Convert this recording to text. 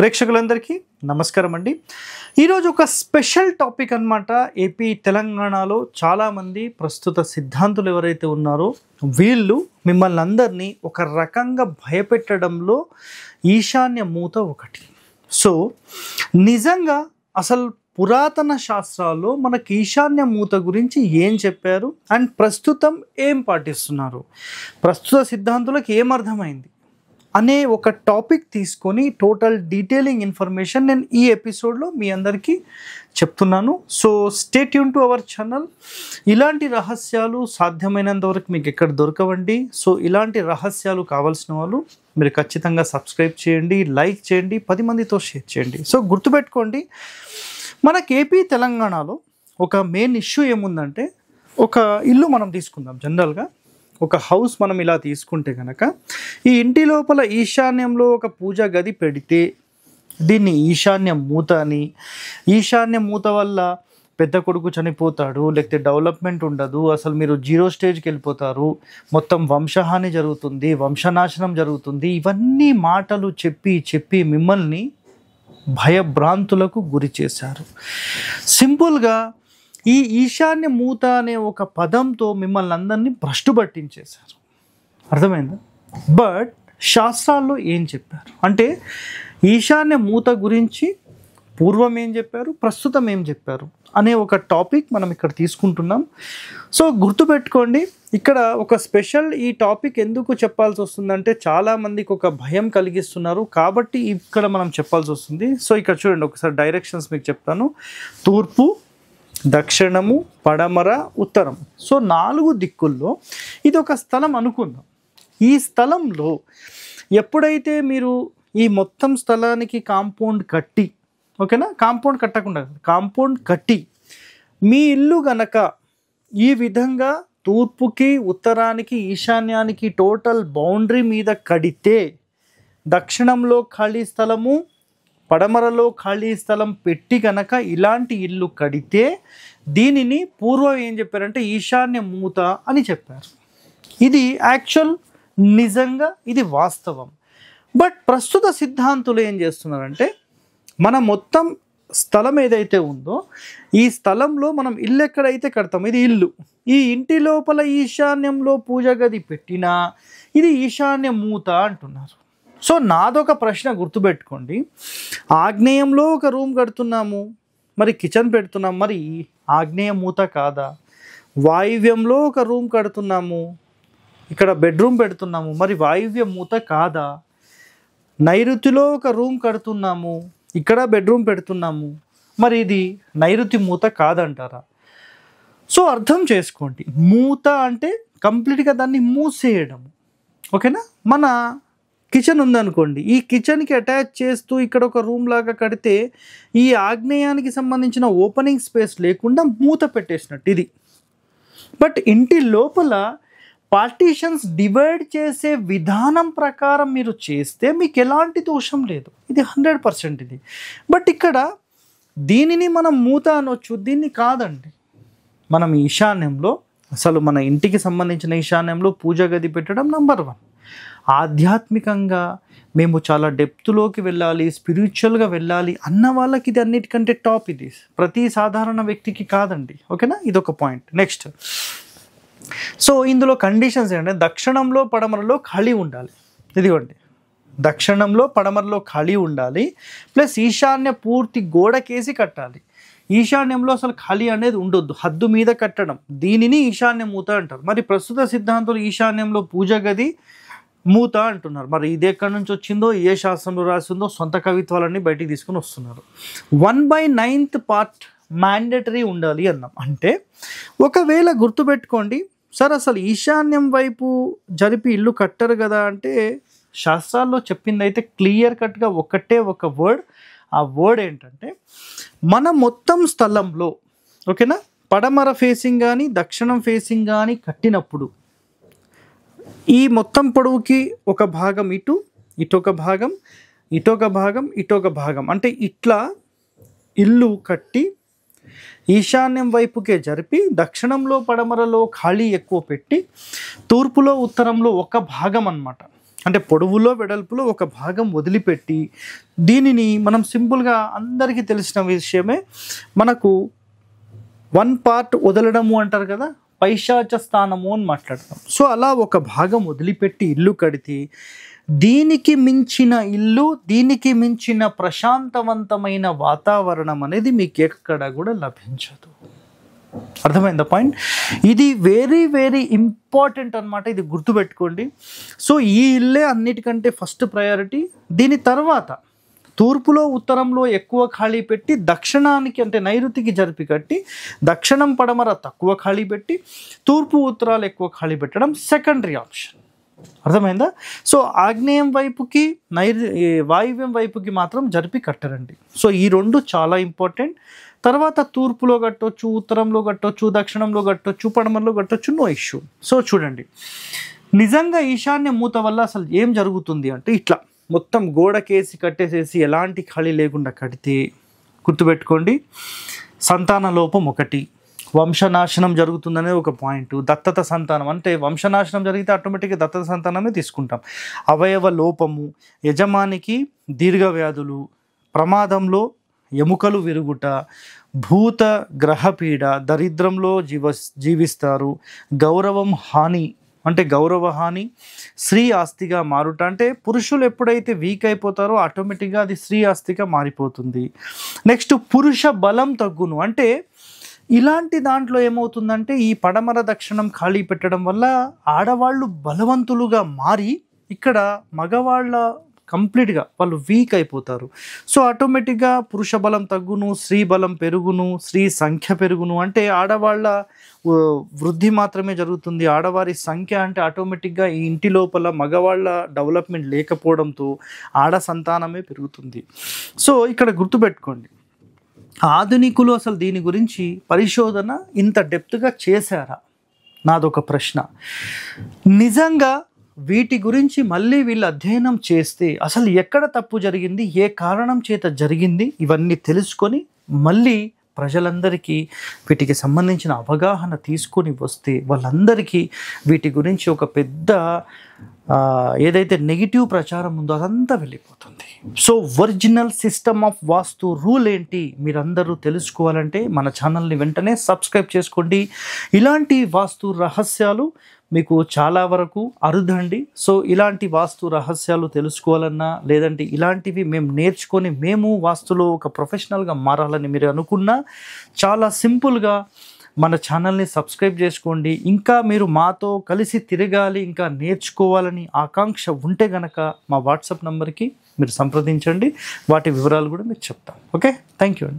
ప్రేక్షకులందరికీ నమస్కారం అండి. ఈరోజు ఒక స్పెషల్ టాపిక్ అన్నమాట. ఏపీ తెలంగాణలో చాలామంది ప్రస్తుత సిద్ధాంతులు ఎవరైతే ఉన్నారో వీళ్ళు మిమ్మల్ని అందరినీ ఒక రకంగా భయపెట్టడంలో ఈశాన్య మూత ఒకటి. సో నిజంగా అసలు పురాతన శాస్త్రాల్లో మనకి ఈశాన్య మూత గురించి ఏం చెప్పారు అండ్ ప్రస్తుతం ఏం పాటిస్తున్నారు, ప్రస్తుత సిద్ధాంతులకు ఏమర్థమైంది అనే ఒక టాపిక్ తీసుకొని టోటల్ డీటెయిలింగ్ ఇన్ఫర్మేషన్ నేను ఈ ఎపిసోడ్లో మీ అందరికీ చెప్తున్నాను. So stay tune to our channel. ఇలాంటి రహస్యాలు సాధ్యమైనంత వరకు మీకు ఎక్కడ దొరకవండి. సో ఇలాంటి రహస్యాలు కావాల్సిన వాళ్ళు మీరు ఖచ్చితంగా సబ్స్క్రైబ్ చేయండి, లైక్ చేయండి, 10 మందితో షేర్ చేయండి. సో గుర్తుపెట్టుకోండి, మనకి ఏపీ తెలంగాణలో ఒక మెయిన్ ఇష్యూ ఏముందంటే, ఒక ఇల్లు మనం తీసుకుందాం. జనరల్గా ఒక హౌస్ మనం ఇలా తీసుకుంటే కనుక ఈ ఇంటి లోపల ఈశాన్యంలో ఒక పూజా గది పెడితే దీన్ని ఈశాన్య మూత అని, ఈశాన్య మూత వల్ల పెద్ద కొడుకు చనిపోతాడు, లేకపోతే డెవలప్మెంట్ ఉండదు, అసలు మీరు 0 స్టేజ్కి వెళ్ళిపోతారు, మొత్తం వంశహాని జరుగుతుంది, వంశనాశనం జరుగుతుంది, ఇవన్నీ మాటలు చెప్పి చెప్పి మిమ్మల్ని భయభ్రాంతులకు గురి చేశారు. సింపుల్గా ఈ ఈశాన్య మూత అనే ఒక పదంతో మిమ్మల్ని అందరినీ భ్రష్టు పట్టించేశారు. అర్థమైందా? బట్ శాస్త్రాల్లో ఏం చెప్పారు అంటే, ఈశాన్య మూత గురించి పూర్వం ఏం చెప్పారు, ప్రస్తుతం ఏం చెప్పారు అనే ఒక టాపిక్ మనం ఇక్కడ తీసుకుంటున్నాం. సో గుర్తుపెట్టుకోండి, ఇక్కడ ఒక స్పెషల్ ఈ టాపిక్ ఎందుకు చెప్పాల్సి వస్తుందంటే, చాలామందికి ఒక భయం కలిగిస్తున్నారు కాబట్టి ఇక్కడ మనం చెప్పాల్సి వస్తుంది. సో ఇక్కడ చూడండి, ఒకసారి డైరెక్షన్స్ మీకు చెప్తాను. తూర్పు, దక్షిణము, పడమర, ఉత్తరం. సో 4 దిక్కుల్లో ఇది ఒక స్థలం అనుకుందాం. ఈ స్థలంలో ఎప్పుడైతే మీరు ఈ మొత్తం స్థలానికి కాంపౌండ్ కట్టి, ఓకేనా, కాంపౌండ్ కట్టకుండా కాంపౌండ్ కట్టి మీ ఇల్లు గనక ఈ విధంగా తూర్పుకి, ఉత్తరానికి, ఈశాన్యానికి టోటల్ బౌండరీ మీద కడితే, దక్షిణంలో ఖాళీ స్థలము, పడమరలో ఖాళీ స్థలం పెట్టి కనుక ఇలాంటి ఇల్లు కడితే దీనిని పూర్వం ఏం చెప్పారంటే ఈశాన్య మూత అని చెప్పారు. ఇది యాక్చువల్, నిజంగా ఇది వాస్తవం. బట్ ప్రస్తుత సిద్ధాంతులు ఏం చేస్తున్నారంటే, మన మొత్తం స్థలం ఏదైతే ఉందో ఈ స్థలంలో మనం ఇల్లు ఎక్కడైతే కడతాం, ఇది ఇల్లు, ఈ ఇంటి లోపల ఈశాన్యంలో పూజ గది పెట్టినా ఇది ఈశాన్య మూత అంటున్నారు. సో నాదొక ప్రశ్న గుర్తుపెట్టుకోండి, ఆగ్నేయంలో ఒక రూమ్ కడుతున్నాము, మరి కిచెన్ పెడుతున్నాం, మరి ఆగ్నేయ మూత కాదా? వాయువ్యంలో ఒక రూమ్ కడుతున్నాము, ఇక్కడ బెడ్రూమ్ పెడుతున్నాము, మరి వాయువ్య మూత కాదా? నైరుతిలో ఒక రూమ్ కడుతున్నాము, ఇక్కడ బెడ్రూమ్ పెడుతున్నాము, మరి ఇది నైరుతి మూత కాదంటారా? సో అర్థం చేసుకోండి, మూత అంటే కంప్లీట్గా దాన్ని మూసేయడము, ఓకేనా. మన కిచెన్ ఉందనుకోండి, ఈ కిచెన్కి అటాచ్ చేస్తూ ఇక్కడ ఒక రూమ్ లాగా కడితే ఈ ఆగ్నేయానికి సంబంధించిన ఓపెనింగ్ స్పేస్ లేకుండా మూత పెట్టేసినట్టు ఇది. బట్ ఇంటి లోపల పార్టీషన్స్ డివైడ్ చేసే విధానం ప్రకారం మీరు చేస్తే మీకు ఎలాంటి దోషం లేదు, ఇది 100% ఇది. బట్ ఇక్కడ దీనిని మనం మూత అనొచ్చు, దీన్ని కాదండి. మనం ఈశాన్యంలో, అసలు మన ఇంటికి సంబంధించిన ఈశాన్యంలో పూజ గది పెట్టడం నంబర్ 1. ఆధ్యాత్మికంగా మేము చాలా డెప్త్లోకి వెళ్ళాలి, స్పిరిచువల్గా వెళ్ళాలి అన్న వాళ్ళకి ఇది అన్నిటికంటే టాప్. ఇది ప్రతి సాధారణ వ్యక్తికి కాదండి, ఓకేనా. ఇదొక పాయింట్. నెక్స్ట్, సో ఇందులో కండిషన్స్ ఏంటంటే, దక్షిణంలో పడమరలో ఖాళీ ఉండాలి. ఇదిగోండి, దక్షిణంలో పడమరలో ఖాళీ ఉండాలి, ప్లస్ ఈశాన్య పూర్తి గోడకేసి కట్టాలి. ఈశాన్యంలో అసలు ఖాళీ అనేది ఉండొద్దు, హద్దు మీద కట్టడం, దీనిని ఈశాన్య మూత అంటారు. మరి ప్రస్తుత సిద్ధాంతులు ఈశాన్యంలో పూజ గది మూత అంటున్నారు. మరి ఇది ఎక్కడి నుంచి వచ్చిందో, ఏ శాస్త్రంలో రాసిందో, సొంత కవిత్వాలన్నీ బయటికి తీసుకుని వస్తున్నారు. 1/9 పార్ట్ మ్యాండేటరీ ఉండాలి అన్నాం. అంటే ఒకవేళ గుర్తుపెట్టుకోండి సార్, అసలు ఈశాన్యం వైపు జరిపి ఇల్లు కట్టరు కదా అంటే, శాస్త్రాల్లో చెప్పింది అయితే క్లియర్ కట్గా ఒకటే ఒక వర్డ్. ఆ వర్డ్ ఏంటంటే, మన మొత్తం స్థలంలో, ఓకేనా, పడమర ఫేసింగ్ కానీ దక్షిణం ఫేసింగ్ కానీ కట్టినప్పుడు ఈ మొత్తం పొడవుకి ఒక భాగం ఇటు, ఇటొక భాగం, ఇటొక భాగం, ఇటొక భాగం, అంటే ఇట్లా ఇల్లు కట్టి ఈశాన్యం వైపుకే జరిపి దక్షిణంలో పడమరలో ఖాళీ ఎక్కువ పెట్టి తూర్పులో ఉత్తరంలో ఒక భాగం అన్నమాట. అంటే పొడవులో వెడల్పులో ఒక భాగం వదిలిపెట్టి దీనిని మనం సింపుల్గా అందరికీ తెలిసిన విషయమే, మనకు 1 పార్ట్ వదలడము అంటారు కదా, పైశాచ స్థానము అని మాట్లాడతాం. సో అలా ఒక భాగం వదిలిపెట్టి ఇల్లు కడితే దీనికి మించిన ఇల్లు, దీనికి మించిన ప్రశాంతవంతమైన వాతావరణం అనేది మీకు ఎక్కడ కూడా లభించదు. అర్థమైందా పాయింట్? ఇది వెరీ వెరీ ఇంపార్టెంట్ అనమాట, ఇది గుర్తుపెట్టుకోండి. సో ఈ ఇల్లే అన్నిటికంటే ఫస్ట్ ప్రయారిటీ. దీని తర్వాత తూర్పులో ఉత్తరంలో ఎక్కువ ఖాళీ పెట్టి దక్షిణానికి అంటే నైరుతికి జరిపి కట్టి దక్షిణం పడమర తక్కువ ఖాళీ పెట్టి తూర్పు ఉత్తరాలు ఎక్కువ ఖాళీ పెట్టడం సెకండరీ ఆప్షన్. అర్థమైందా? సో ఆగ్నేయం వైపుకి వాయువ్యం వైపుకి మాత్రం జరిపి కట్టరండి. సో ఈ రెండు చాలా ఇంపార్టెంట్. తర్వాత తూర్పులో కట్టొచ్చు, ఉత్తరంలో కట్టొచ్చు, దక్షిణంలో కట్టొచ్చు, పడమరలో కట్టొచ్చు, నో ఇష్యూ. సో చూడండి, నిజంగా ఈశాన్య మూత వల్ల అసలు ఏం జరుగుతుంది అంటే, ఇట్లా మొత్తం గోడకేసి కట్టేసేసి ఎలాంటి ఖాళీ లేకుండా కడితే గుర్తుపెట్టుకోండి, సంతాన లోపం ఒకటి, వంశనాశనం జరుగుతుందనే ఒక పాయింట్, దత్తత సంతానం అంటే వంశనాశనం జరిగితే ఆటోమేటిక్గా దత్తత సంతానమే తీసుకుంటాం, అవయవ లోపము, యజమానికి దీర్ఘ వ్యాధులు, ప్రమాదంలో ఎముకలు విరుగుట, భూత గ్రహపీడ, దరిద్రంలో జీవిస్తారు, గౌరవం హాని అంటే గౌరవ హాని, స్త్రీ ఆస్తిగా మారుట అంటే పురుషులు ఎప్పుడైతే వీక్ అయిపోతారో ఆటోమేటిక్గా అది స్త్రీ ఆస్తిగా మారిపోతుంది. నెక్స్ట్ పురుష బలం తగ్గును అంటే ఇలాంటి దాంట్లో ఏమవుతుందంటే ఈ పడమర దక్షిణం ఖాళీ పెట్టడం వల్ల ఆడవాళ్ళు బలవంతులుగా మారి ఇక్కడ మగవాళ్ళ కంప్లీట్గా వాళ్ళు వీక్ అయిపోతారు. సో ఆటోమేటిక్గా పురుష బలం తగ్గును, స్త్రీ బలం పెరుగును, స్త్రీ సంఖ్య పెరుగును అంటే ఆడవాళ్ళ వృద్ధి మాత్రమే జరుగుతుంది. ఆడవారి సంఖ్య అంటే ఆటోమేటిక్గా ఈ ఇంటి లోపల మగవాళ్ళ డెవలప్మెంట్ లేకపోవడంతో ఆడ సంతానమే పెరుగుతుంది. సో ఇక్కడ గుర్తుపెట్టుకోండి, ఆధునికులు అసలు దీని గురించి పరిశోధన ఇంత డెప్త్గా చేశారా? నాదొక ప్రశ్న. నిజంగా వీటి గురించి మళ్ళీ వీళ్ళు అధ్యయనం చేస్తే అసలు ఎక్కడ తప్పు జరిగింది, ఏ కారణం చేత జరిగింది, ఇవన్నీ తెలుసుకొని మళ్ళీ ప్రజలందరికీ వీటికి సంబంధించిన అవగాహన తీసుకొని వస్తే వాళ్ళందరికీ వీటి గురించి ఒక పెద్ద ఏదైతే నెగిటివ్ ప్రచారం ఉందో అదంతా వెళ్ళిపోతుంది. So original system of vastu rule ఏంటి మీరందరూ తెలుసుకోవాలంటే మన ఛానల్ని వెంటనే సబ్స్క్రైబ్ చేసుకోండి. ఇలాంటి వాస్తు రహస్యాలు మీకు చాలా వరకు అరుదండి. సో ఇలాంటి వాస్తు రహస్యాలు తెలుసుకోవాలన్నా లేదంటే ఇలాంటివి మేము నేర్చుకొని మేము వాస్తులో ఒక ప్రొఫెషనల్గా మారాలని మీరు అనుకున్నా చాలా సింపుల్గా మన ఛానల్ని సబ్స్క్రైబ్ చేసుకోండి. ఇంకా మీరు మాతో కలిసి తిరగాలి, ఇంకా నేర్చుకోవాలని ఆకాంక్ష ఉంటే గనక మా వాట్సాప్ నెంబర్కి మీరు సంప్రదించండి, వాటి వివరాలు కూడా మీకు చెప్తాం. ఓకే, థ్యాంక్ యూ అండి.